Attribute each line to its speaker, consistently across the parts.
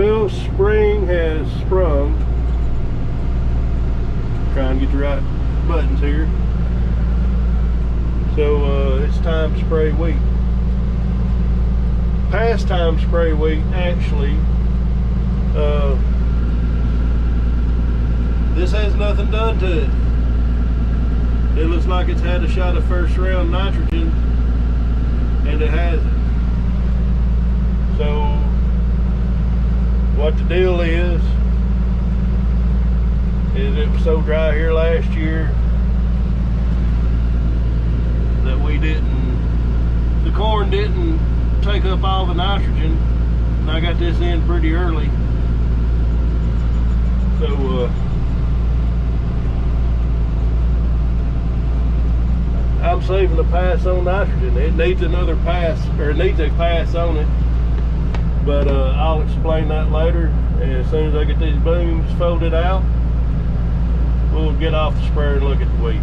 Speaker 1: Well, spring has sprung. Trying to get the right buttons here. So it's time to spray wheat. Past time spray wheat, actually, this has nothing done to it. It looks like it's had a shot of first round nitrogen, and it hasn't. So what the deal is it was so dry here last year that the corn didn't take up all the nitrogen, and I got this in pretty early. So I'm saving a pass on nitrogen. It needs another pass, or it needs a pass on it, but I'll explain that later. And as soon as I get these booms folded out, we'll get off the sprayer and look at the wheat.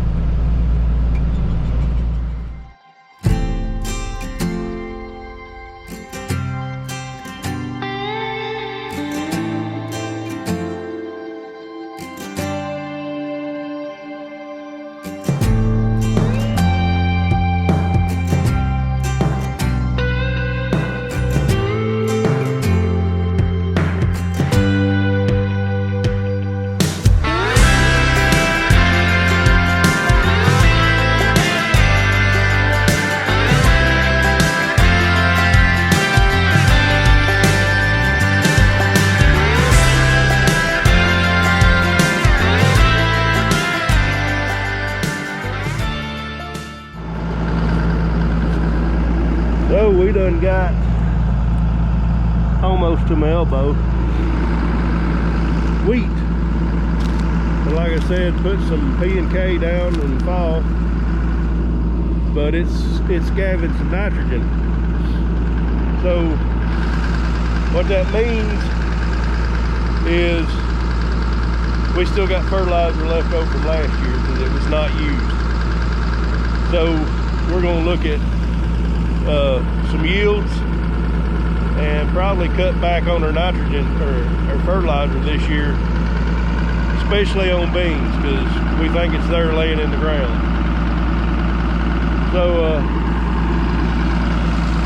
Speaker 1: So we done got almost to my elbow wheat. And like I said, put some P and K down in the fall, but it's scavenged some nitrogen. So what that means is we still got fertilizer left over from last year because it was not used. So we're going to look at some yields and probably cut back on our nitrogen or fertilizer this year, especially on beans, because we think it's there laying in the ground. So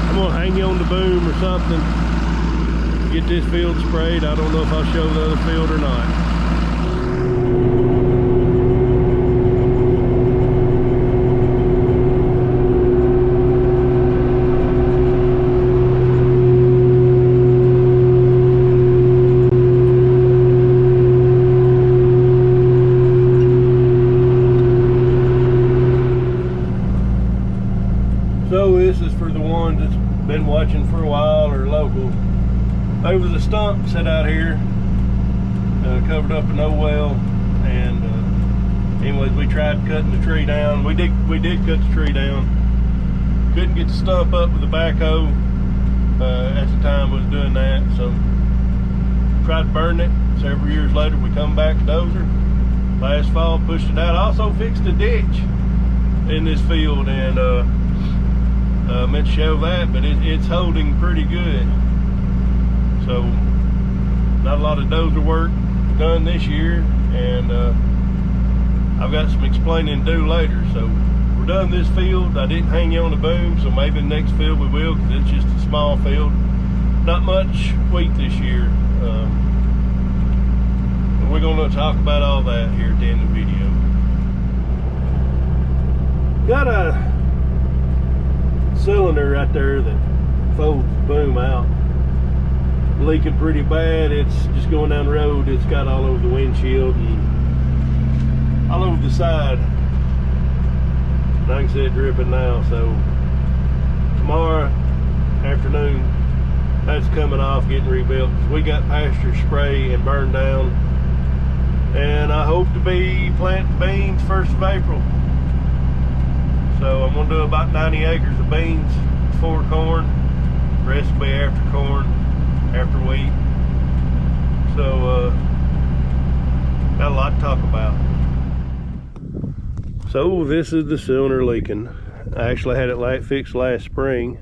Speaker 1: I'm gonna hang you on the boom or something, get this field sprayed. I don't know if I'll show the other field or not. So this is for the ones that's been watching for a while or local. There was a stump set out here, covered up an old well, and anyways, we tried cutting the tree down. We did cut the tree down. Couldn't get the stump up with the backhoe at the time I was doing that, so tried burning it. Several years later, we come back dozer. Last fall, pushed it out. Also fixed a ditch in this field, and meant to show that, but it's holding pretty good. So not a lot of dozer work done this year, and I've got some explaining to do later. So we're done this field. I didn't hang you on the boom, so maybe the next field we will, because it's just a small field. Not much wheat this year. But we're going to talk about all that here at the end of the video. Got a cylinder right there that folds the boom out, leaking pretty bad. It's just going down the road. It's got all over the windshield and all over the side, and I can see it dripping now. So tomorrow afternoon that's coming off, getting rebuilt. We got pasture spray and burned down, and I hope to be planting beans 1st of April. So I'm going to do about 90 acres of beans before corn. The rest will be after corn, after wheat. So got a lot to talk about. So this is the cylinder leaking. I actually had it fixed last spring,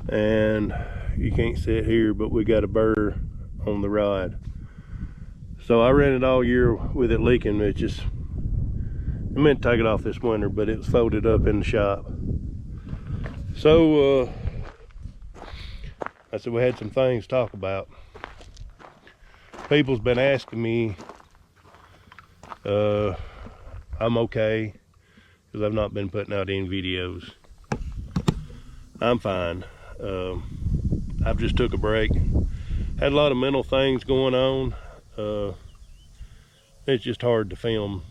Speaker 1: and you can't see it here, but we got a burr on the rod. So I ran it all year with it leaking. It just, I meant to take it off this winter, but it was folded up in the shop. So I said we had some things to talk about. People's been asking me, I'm okay, because I've not been putting out any videos. I'm fine. I've just took a break. Had a lot of mental things going on. It's just hard to film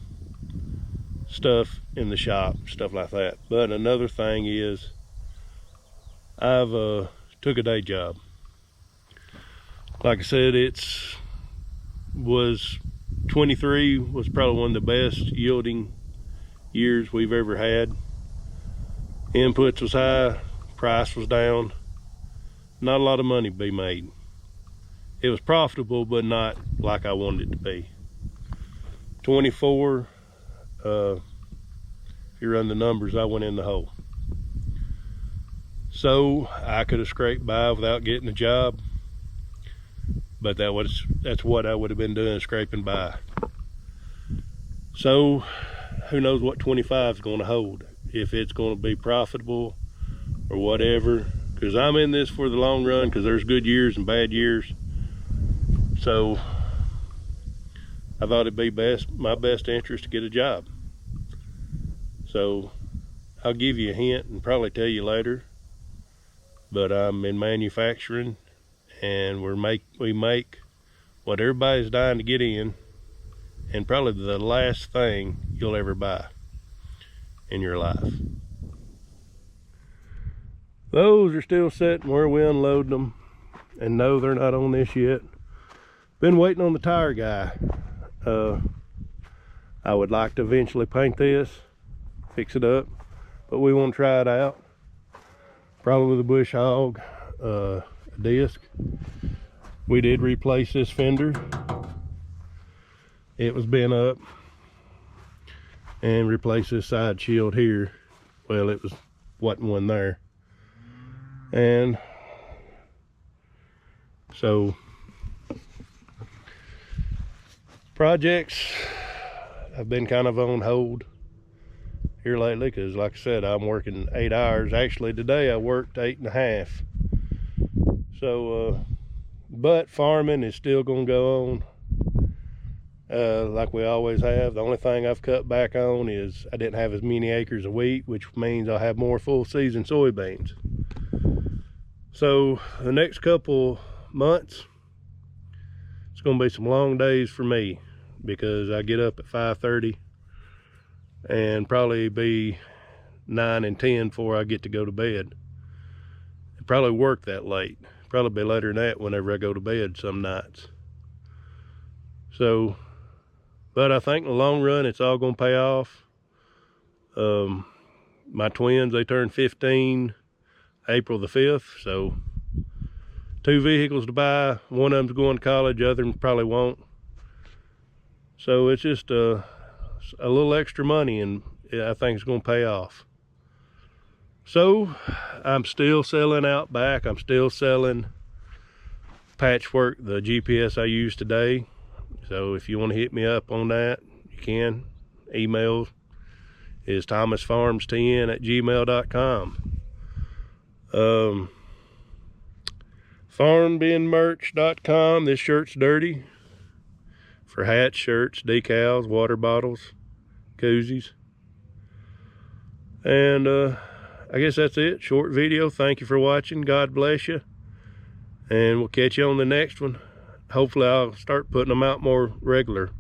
Speaker 1: stuff in the shop, stuff like that. But another thing is, I've took a day job. Like I said, was 23 was probably one of the best yielding years we've ever had. Inputs was high, price was down, not a lot of money to be made. It was profitable, but not like I wanted it to be. 24, if you run the numbers, I went in the hole. So I could have scraped by without getting a job, but that's what I would have been doing, scraping by. So who knows what 25 is going to hold, if it's going to be profitable or whatever, because I'm in this for the long run, because there's good years and bad years. So I thought it'd be my best interest to get a job. So I'll give you a hint and probably tell you later, but I'm in manufacturing, and we make what everybody's dying to get in, and probably the last thing you'll ever buy in your life. Those are still sitting where we unloaded them, and no, they're not on this yet. Been waiting on the tire guy. I would like to eventually paint this, fix it up, but we want to try it out. Probably with a bush hog, a disc. We did replace this fender. It was bent up, and replace this side shield here. Well, it wasn't one there, and so projects have been kind of on hold here lately, because like I said, I'm working 8 hours. Actually today I worked 8.5. So but farming is still gonna go on like we always have. The only thing I've cut back on is I didn't have as many acres of wheat, which means I'll have more full season soybeans. So the next couple months, it's gonna be some long days for me, because I get up at 5:30 and probably be 9 and 10 before I get to go to bed. I probably work that late, probably be later than that whenever I go to bed some nights. So, but I think in the long run it's all gonna pay off. My twins, they turned 15 April the 5th, so 2 vehicles to buy. One of them's going to college, the other one probably won't. So it's just a little extra money, and I think it's going to pay off. So I'm still selling Outback. I'm still selling Patchwork, the GPS I used today. So if you want to hit me up on that, you can. Email is thomasfarms10@gmail.com. Farmbinmerch.com. This shirt's dirty. For hats, shirts, decals, water bottles, koozies. And I guess that's it. Short video. Thank you for watching. God bless you. And we'll catch you on the next one. Hopefully I'll start putting them out more regular.